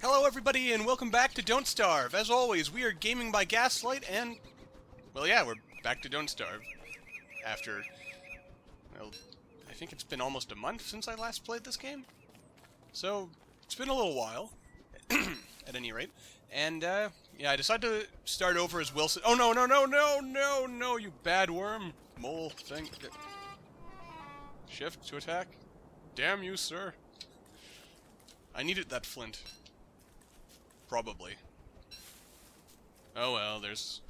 Hello everybody and welcome back to Don't Starve. As always, we are gaming by gaslight and... well, yeah, we're back to Don't Starve. After... well, I think it's been almost a month since I last played this game. So, it's been a little while, at any rate. And, yeah, I decided to start over as Wilson... oh, no, you bad worm. Mole thing. Shift to attack. Damn you, sir. I needed that flint. Probably. Oh well, there's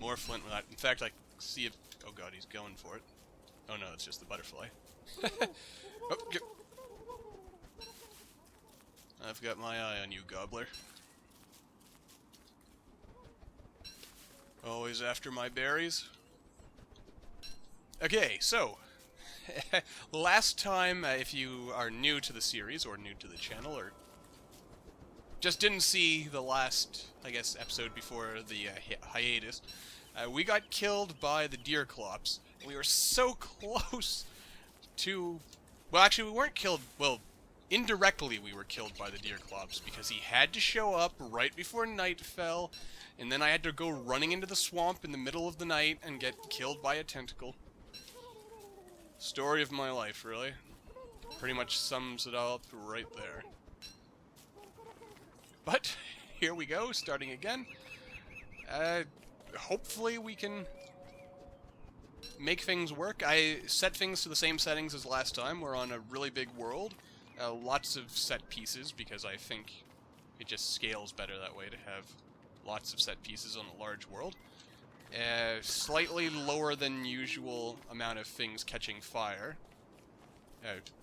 more flint. In fact, I see if... oh god, he's going for it. Oh no, it's just the butterfly. Oh, I've got my eye on you, gobbler. Always after my berries. Okay, so... last time, if you are new to the series, or new to the channel, or just didn't see the last, I guess, episode before the hiatus, we got killed by the deer clops. We were so close to... well, actually, we weren't killed... well, indirectly we were killed by the deer clops, because he had to show up right before night fell, and then I had to go running into the swamp in the middle of the night and get killed by a tentacle. Story of my life, really. Pretty much sums it all up right there. But, here we go, starting again. Hopefully we can make things work. I set things to the same settings as last time. We're on a really big world. Lots of set pieces, because I think it just scales better that way to have lots of set pieces on a large world. Slightly lower than usual amount of things catching fire.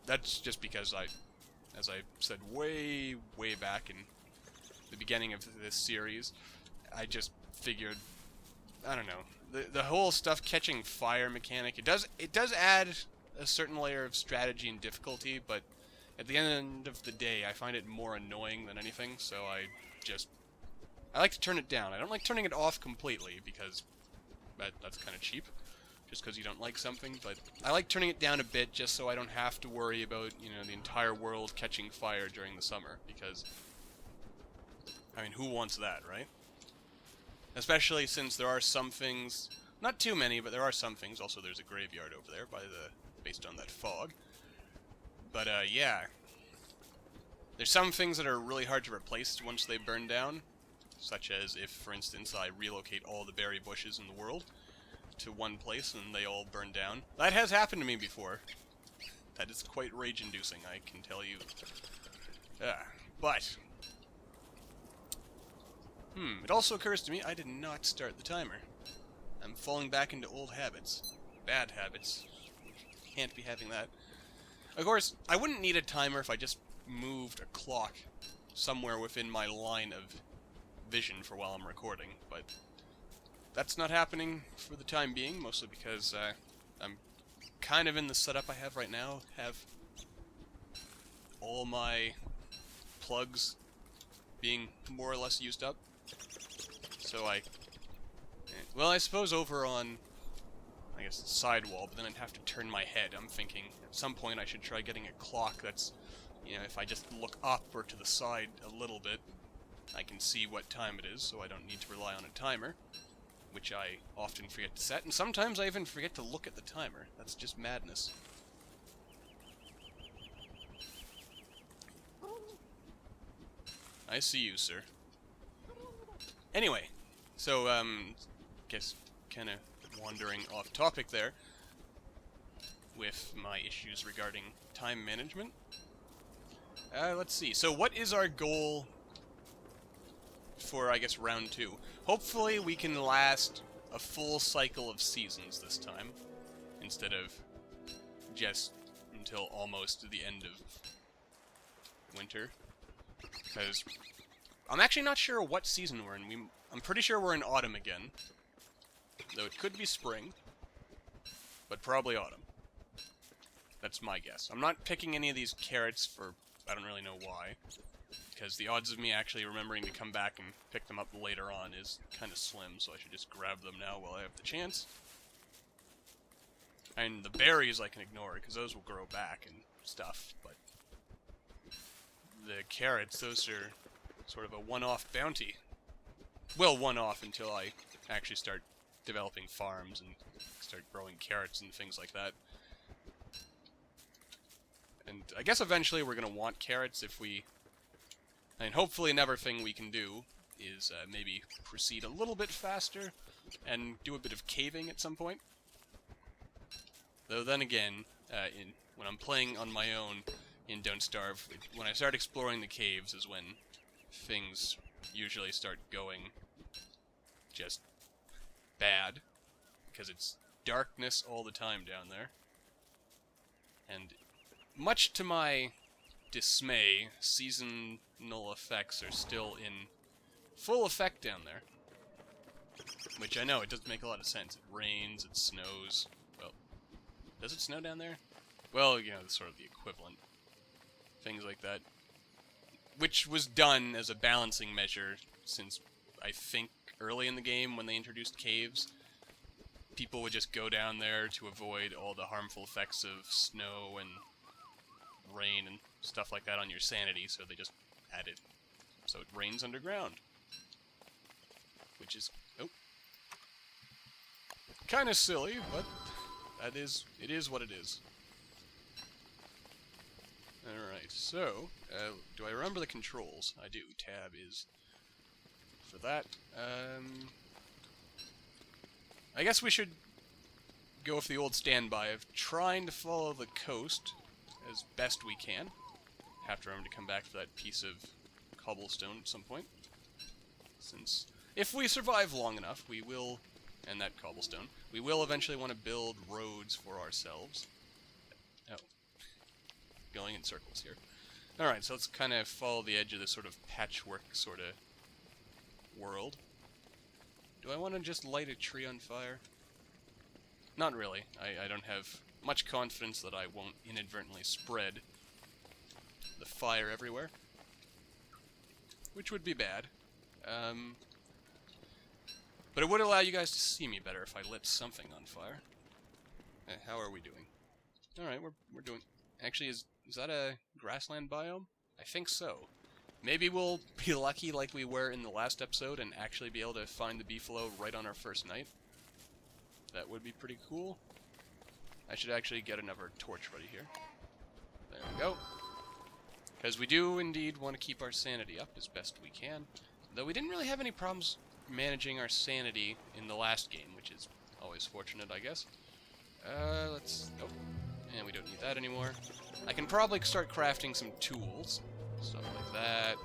That's just because as I said way back in the beginning of this series, I just figured, I don't know, the whole stuff catching fire mechanic, it does add a certain layer of strategy and difficulty, but at the end of the day, I find it more annoying than anything, so I like to turn it down. I don't like turning it off completely, because that's kind of cheap, just because you don't like something, but I like turning it down a bit just so I don't have to worry about, you know, the entire world catching fire during the summer, because, I mean, who wants that, right? Especially since there are some things, not too many, but there are some things. Also, there's a graveyard over there based on that fog. But, yeah. There's some things that are really hard to replace once they burn down, such as if, for instance, I relocate all the berry bushes in the world to one place and they all burn down. That has happened to me before. That is quite rage-inducing, I can tell you. But... it also occurs to me I did not start the timer. I'm falling back into old habits. Bad habits. Can't be having that. Of course, I wouldn't need a timer if I just moved a clock somewhere within my line of vision for while I'm recording, but that's not happening for the time being, mostly because I'm kind of in the setup I have right now, have all my plugs being more or less used up. So well, I suppose over on, I guess, the sidewall, but then I'd have to turn my head. I'm thinking at some point I should try getting a clock that's, you know, if I just look up or to the side a little bit, I can see what time it is, so I don't need to rely on a timer, which I often forget to set, and sometimes I even forget to look at the timer. That's just madness. I see you, sir. Anyway, so, guess kind of wandering off topic there with my issues regarding time management. Let's see. So what is our goal for, I guess, round 2? Hopefully we can last a full cycle of seasons this time, instead of just until almost the end of winter. Because I'm actually not sure what season we're in. I'm pretty sure we're in autumn again, though it could be spring, but probably autumn. That's my guess. I'm not picking any of these carrots for... I don't really know why, because the odds of me actually remembering to come back and pick them up later on is kind of slim, so I should just grab them now while I have the chance. And the berries I can ignore, because those will grow back and stuff, but the carrots, those are sort of a one-off bounty. Well, one-off until I actually start developing farms and start growing carrots and things like that. And I guess eventually we're going to want carrots if we... I mean, hopefully another thing we can do is maybe proceed a little bit faster and do a bit of caving at some point. Though then again, when I'm playing on my own in Don't Starve, when I start exploring the caves is when things usually start going just bad, because it's darkness all the time down there. And much to my dismay, seasonal effects are still in full effect down there. Which I know, it doesn't make a lot of sense. It rains, it snows. Well, does it snow down there? Well, you know, sort of the equivalent. Things like that. Which was done as a balancing measure since, I think, early in the game when they introduced caves. People would just go down there to avoid all the harmful effects of snow and rain and stuff like that on your sanity, so they just added so it rains underground. Which is, oh, kind of silly, but it is what it is. Alright, so, do I remember the controls? I do. Tab is for that. I guess we should go with the old standby of trying to follow the coast as best we can. Have to remember to come back for that piece of cobblestone at some point. Since, if we survive long enough, we will, and that cobblestone, we will eventually want to build roads for ourselves. Oh. Going in circles here. Alright, so let's kind of follow the edge of this sort of patchwork sort of world. Do I want to just light a tree on fire? Not really. I don't have much confidence that I won't inadvertently spread the fire everywhere. Which would be bad. But it would allow you guys to see me better if I lit something on fire. How are we doing? Alright, we're doing... Actually, is that a grassland biome? I think so. Maybe we'll be lucky like we were in the last episode and actually be able to find the beefalo right on our first night. That would be pretty cool. I should actually get another torch ready here. There we go. Because we do indeed want to keep our sanity up as best we can. Though we didn't really have any problems managing our sanity in the last game, which is always fortunate, I guess. Let's... Oh. And we don't need that anymore. I can probably start crafting some tools. Stuff like that,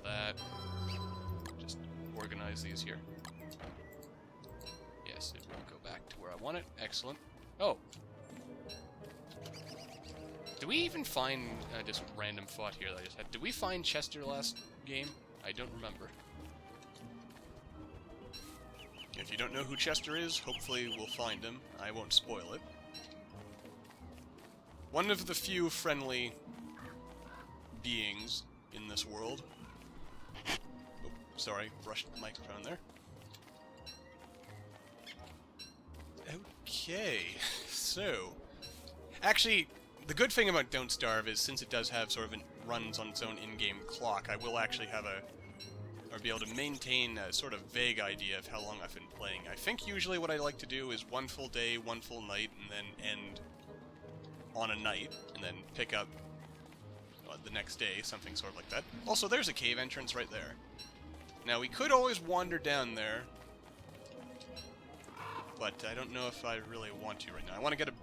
and that. Just organize these here. Yes, it will go back to where I want it. Excellent. Oh. Do we even find, just random thought here that I just had. Did we find Chester last game? I don't remember. If you don't know who Chester is, hopefully we'll find him. I won't spoil it. One of the few friendly beings in this world. Oh, sorry, brushed the microphone there. Okay, so... Actually, the good thing about Don't Starve is since it does have sort of runs on its own in-game clock, I will actually have or be able to maintain a sort of vague idea of how long I've been playing. I think usually what I like to do is one full day, one full night, and then end on a night, and then pick up the next day, something sort of like that. Also, there's a cave entrance right there. Now, we could always wander down there, but I don't know if I really want to right now. I want to get a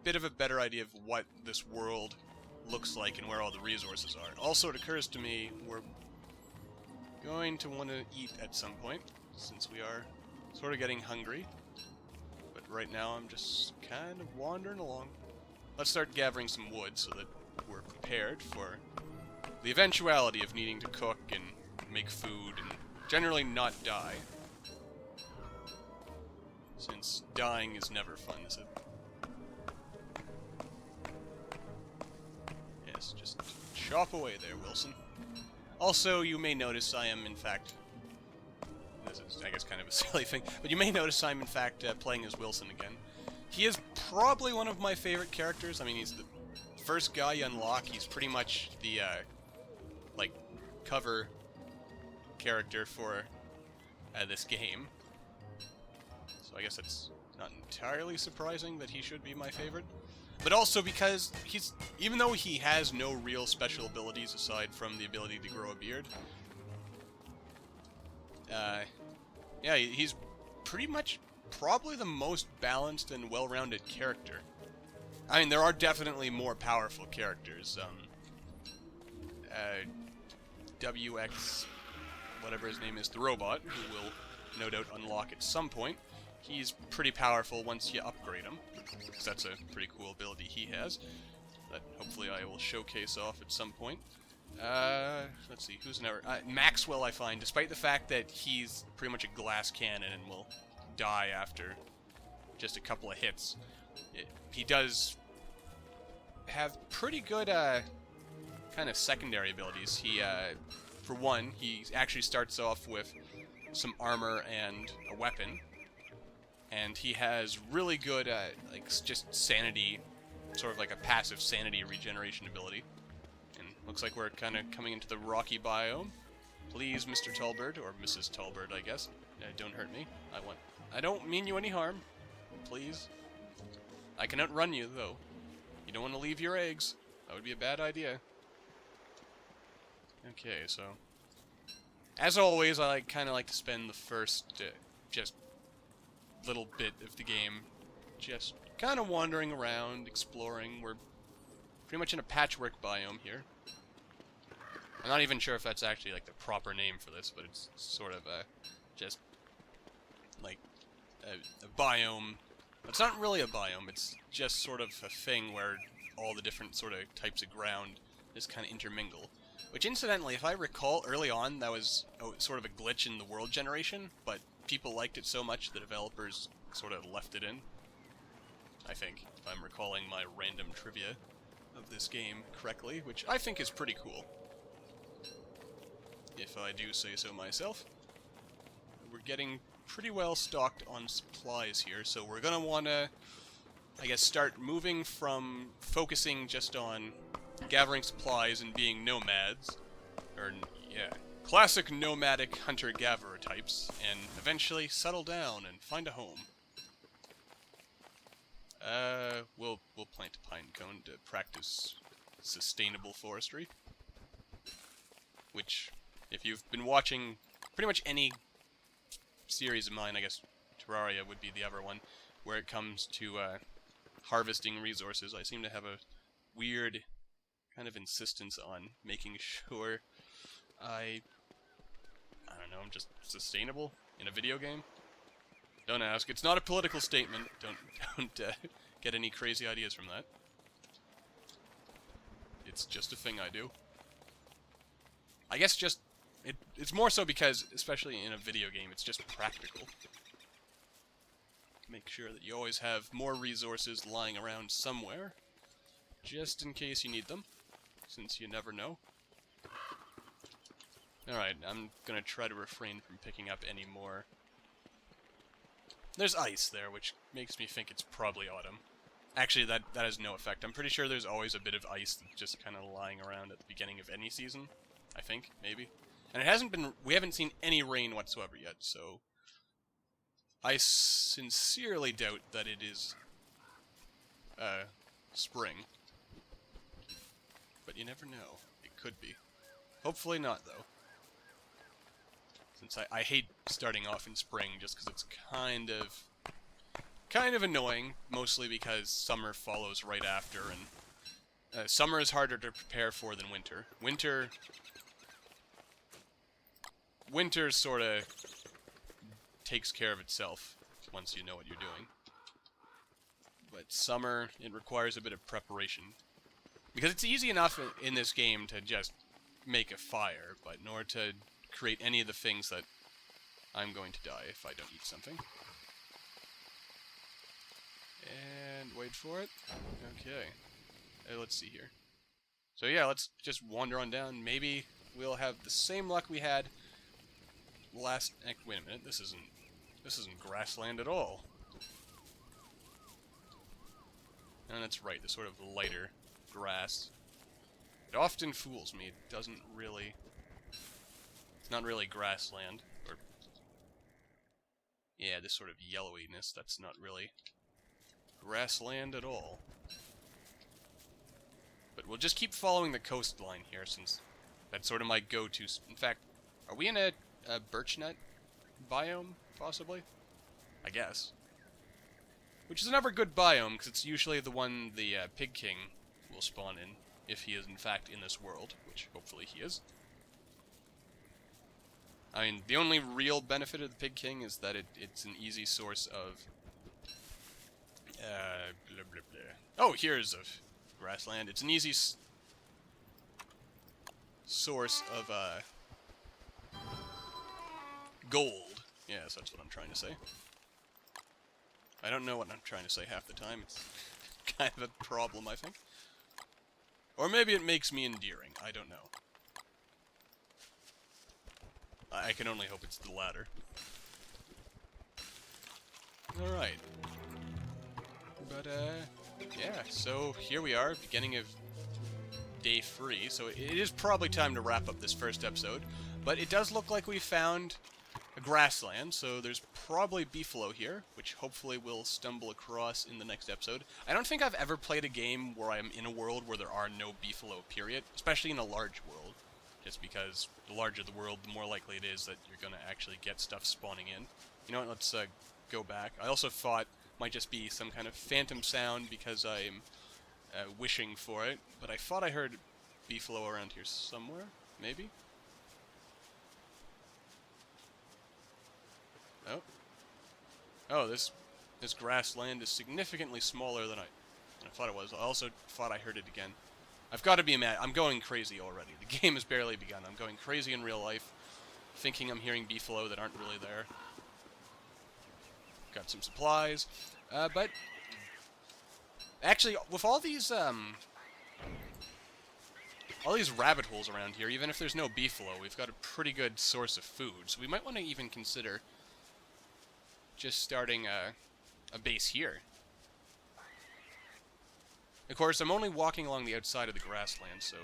bit of a better idea of what this world looks like and where all the resources are. Also, it occurs to me we're going to want to eat at some point, since we are sort of getting hungry. But right now, I'm just kind of wandering along. Let's start gathering some wood so that we're prepared for the eventuality of needing to cook and make food and generally not die. Since dying is never fun, is it? Yes, just chop away there, Wilson. Also, you may notice I am, in fact... This is, I guess, kind of a silly thing, but you may notice I'm, in fact, playing as Wilson again. He is probably one of my favorite characters. I mean, he's the first guy you unlock. He's pretty much the, like, cover character for this game. So I guess it's not entirely surprising that he should be my favorite. But also because even though he has no real special abilities aside from the ability to grow a beard, yeah, he's pretty much probably the most balanced and well-rounded character. I mean, there are definitely more powerful characters. WX, whatever his name is, the robot, who will no doubt unlock at some point. He's pretty powerful once you upgrade him, because that's a pretty cool ability he has, that hopefully I will showcase off at some point. Let's see, who's never... Maxwell, I find, despite the fact that he's pretty much a glass cannon and will die after just a couple of hits, he does have pretty good, kind of secondary abilities. He, for one, he actually starts off with some armor and a weapon, and he has really good, like, just sanity, sort of like a passive sanity regeneration ability. And looks like we're kind of coming into the rocky biome. Please, Mr. Tallbird, or Mrs. Tallbird, I guess. Don't hurt me. I don't mean you any harm. Please. I can outrun you, though. You don't want to leave your eggs. That would be a bad idea. Okay, so... as always, I kind of like to spend the first, just little bit of the game just kind of wandering around, exploring. We're pretty much in a patchwork biome here. I'm not even sure if that's actually like the proper name for this, but it's sort of just like a biome. It's not really a biome, it's just sort of a thing where all the different sort of types of ground just kind of intermingle. Which, incidentally, if I recall, early on, that was sort of a glitch in the world generation, but people liked it so much, the developers sort of left it in. I think, if I'm recalling my random trivia of this game correctly, which I think is pretty cool. If I do say so myself. We're getting pretty well stocked on supplies here, so we're gonna want to, I guess, start moving from focusing just on gathering supplies and being nomads, or, yeah, classic nomadic hunter-gatherer types, and eventually settle down and find a home. We'll plant a pine cone to practice sustainable forestry, which, if you've been watching pretty much any series of mine, I guess Terraria would be the other one, where it comes to harvesting resources, I seem to have a weird kind of insistence on making sure I don't know, I'm just sustainable in a video game. Don't ask. It's not a political statement. Don't get any crazy ideas from that. It's just a thing I do. I guess just it's more so because, especially in a video game, it's just practical. Make sure that you always have more resources lying around somewhere, just in case you need them, since you never know. Alright, I'm gonna try to refrain from picking up any more. There's ice there, which makes me think it's probably autumn. Actually, that has no effect. I'm pretty sure there's always a bit of ice that's just kind of lying around at the beginning of any season. I think, maybe. And it hasn't been... we haven't seen any rain whatsoever yet, so... I sincerely doubt that it is... spring. But you never know. It could be. Hopefully not, though. Since I hate starting off in spring just because it's kind of annoying, mostly because summer follows right after, and summer is harder to prepare for than winter. Winter sort of takes care of itself once you know what you're doing. But summer, it requires a bit of preparation. Because it's easy enough in this game to just make a fire, but in order to create any of the things that I'm going to die if I don't eat something. And wait for it. Okay. Let's see here. So yeah, let's just wander on down. Maybe we'll have the same luck we had last... wait a minute, this isn't grassland at all. And that's right, the sort of lighter grass. It often fools me. It doesn't really... Not really grassland, or... Yeah, this sort of yellowiness, that's not really grassland at all. But we'll just keep following the coastline here, since that's sort of my go-to. In fact, are we in a birch nut biome, possibly? I guess. Which is another good biome, because it's usually the one the Pig King will spawn in, if he is in fact in this world, which hopefully he is. I mean, the only real benefit of the Pig King is that it's an easy source of... blah, blah, blah. Oh, here's a grassland. It's an easy source of gold. Yes, that's what I'm trying to say. I don't know what I'm trying to say half the time. It's kind of a problem, I think. Or maybe it makes me endearing. I don't know. I can only hope it's the latter. Alright. But, yeah, so here we are, beginning of day 3, so it is probably time to wrap up this first episode, but it does look like we found a grassland, so there's probably beefalo here, which hopefully we'll stumble across in the next episode. I don't think I've ever played a game where I'm in a world where there are no beefalo, period, especially in a large world, just because the larger the world, the more likely it is that you're going to actually get stuff spawning in. You know what, let's go back. I also thought might just be some kind of phantom sound because I'm wishing for it, but I thought I heard beefalo around here somewhere, maybe? Oh. Oh, this grassland is significantly smaller than I thought it was. I also thought I heard it again. I've got to be mad. I'm going crazy already. The game has barely begun. I'm going crazy in real life, thinking I'm hearing beefalo that aren't really there. Got some supplies, but actually, with all these rabbit holes around here, even if there's no beefalo, we've got a pretty good source of food. So we might want to even consider just starting a base here. Of course, I'm only walking along the outside of the grassland, so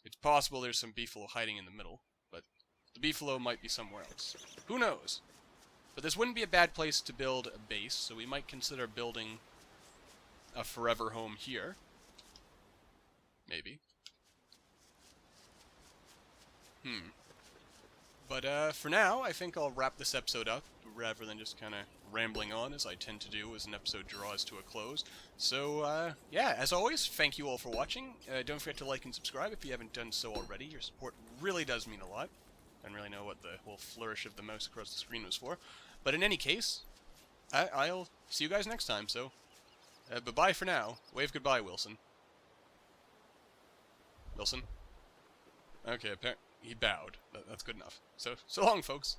it's possible there's some beefalo hiding in the middle, but the beefalo might be somewhere else. Who knows? But this wouldn't be a bad place to build a base, so we might consider building a forever home here. Maybe. But for now, I think I'll wrap this episode up, rather than just kind of rambling on, as I tend to do as an episode draws to a close. So, yeah, as always, thank you all for watching. Don't forget to like and subscribe if you haven't done so already. Your support really does mean a lot. I don't really know what the whole flourish of the mouse across the screen was for. But in any case, I'll see you guys next time, so... bye-bye for now. Wave goodbye, Wilson. Wilson? Okay, he bowed. That's good enough. So long, folks.